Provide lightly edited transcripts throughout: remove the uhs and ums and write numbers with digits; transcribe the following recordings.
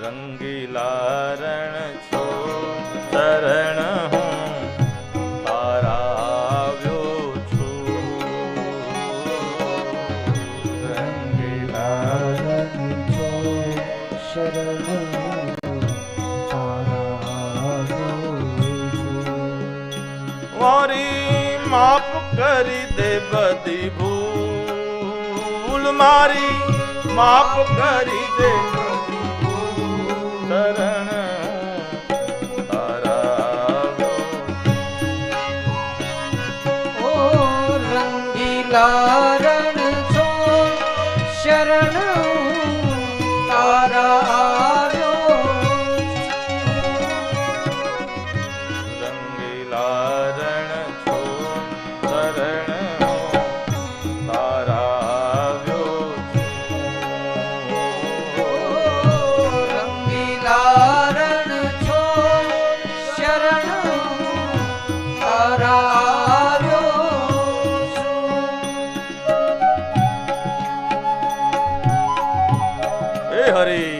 રંગીલા રણ છો શરણ હું તારા આવ્યો છું. રંગીલા રણ છો શરણ હું તારા આવ્યો છું. મારી માફ કરી દે બધી ભૂલ, મારી માફ કરી દે શરણ તારા. ઓ રંગીલા રણ છો શરણ તારા આવ્યો. રંગીલા રણ છો શરણ તારા આવ્યો છું. રંગીલા રણ છો શરણ તારા આવ્યો છું. હે હરી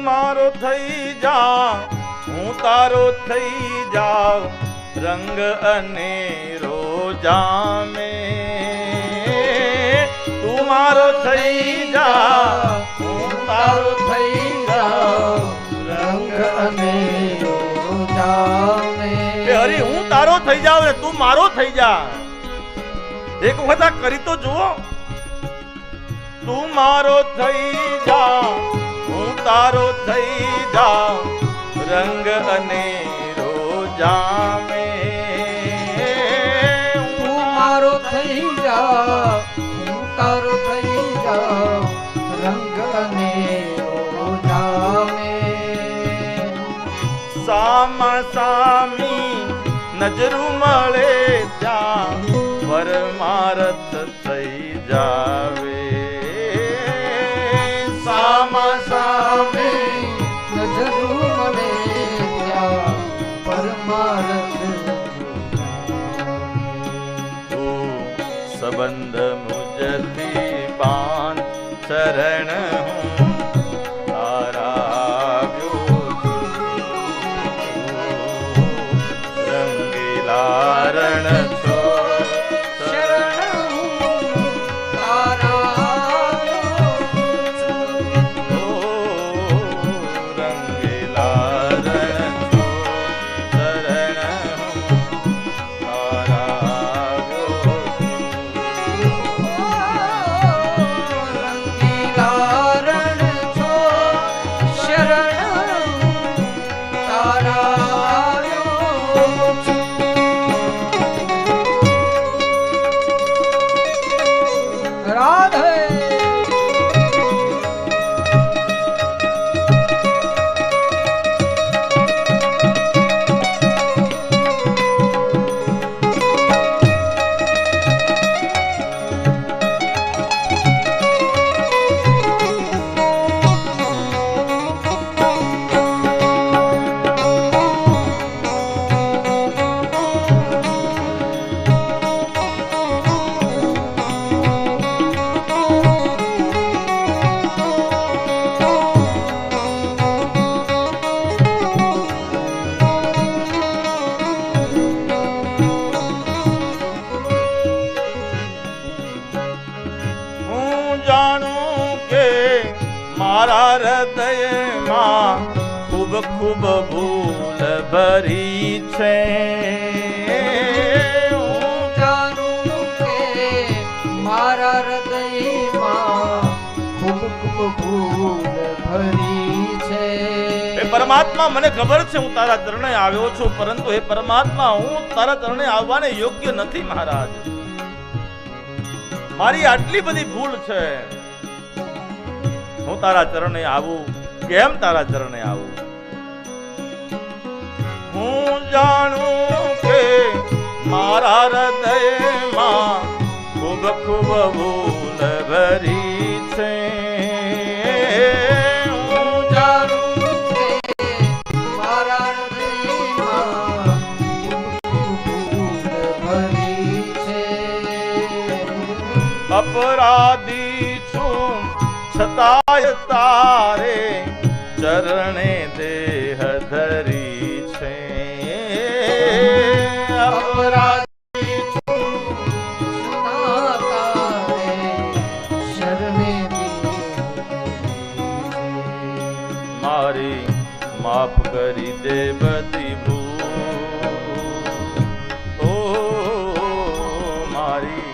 મારો થઈ જા હું તારો થઈ જાઉં, રંગ અનેરો જામે. તું મારો થઈ જા હું તારો થઈ જાઉં, રંગ અનેરો જામે. હે હરી હું તારો થઈ જાઉં ને તું મારો થઈ જા. એક વખત આ કરી તો જુઓ. તું મારો થઈ જા હું તારો થઈ જાઉં, રંગ અનેરો જામે. તું મારો થઈ જા હું તારો થઈ જા, રંગ અનેરો જામે. સામા સામી નજરું મળે ત્યાં પરમારથ થઈ જાવે. સામા સામે નજરું મળે ત્યાં પરમારથ. તું સંબંધ મુજથી બાંધ શરણ હું તારા આવ્યો છું. રંગીલા રણ છો મારા હૃદયમાં ખૂબ ખૂબ ભૂલ ભરી છે. હું જાણું કે મારા હૃદયમાં ખૂબ ખૂબ ભૂલ ભરી છે. હે પરમાત્મા, મને ખબર છે હું તારા ચરણે આવ્યો છું, પરંતુ હે પરમાત્મા હું તારા ચરણે આવવાને યોગ્ય નથી મહારાજ. મારી આટલી બધી ભૂલ છે, હું તારા ચરણે આવું, કેમ તારા ચરણે આવું? હું જાણું કે મારા હૃદયમાં ખૂબ ખૂબ ભૂલ ભરી છે. હું જાણું કે મારા હૃદયમાં ભૂલ ભરી છે. અપરાધી છું છતાંય તારે ચરણે દેહ ધરી છે. અપરાધી છું સદા તારે શરણે મારી માફ કરી દે બધી ભૂલ. ઓ મારી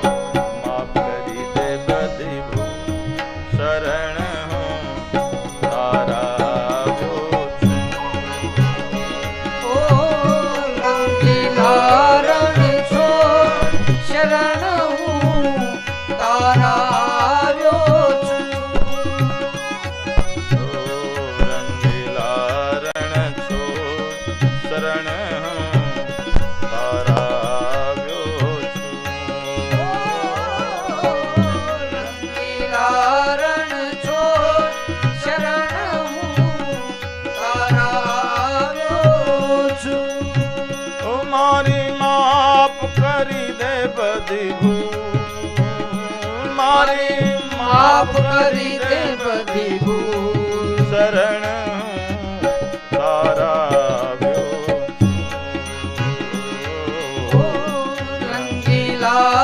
માફ કરી દે બધી ભૂલ. શરણ હું તારા આવ્યો છું. ઓ રંગીલા રણ છો શરણ હું તારા આવ્યો છું. ઓ રંગીલા રણ છો શરણ હું તારા આવ્યો છું. રંગીલા રણ છો શરણ હું તારા આવ્યો છું. ઓ મારી માફ કરી દે બધી ભૂલ. મારી માફ કરી દે બધી ભૂલ. શરણ હું તારા આવ્યો છું. રંગીલા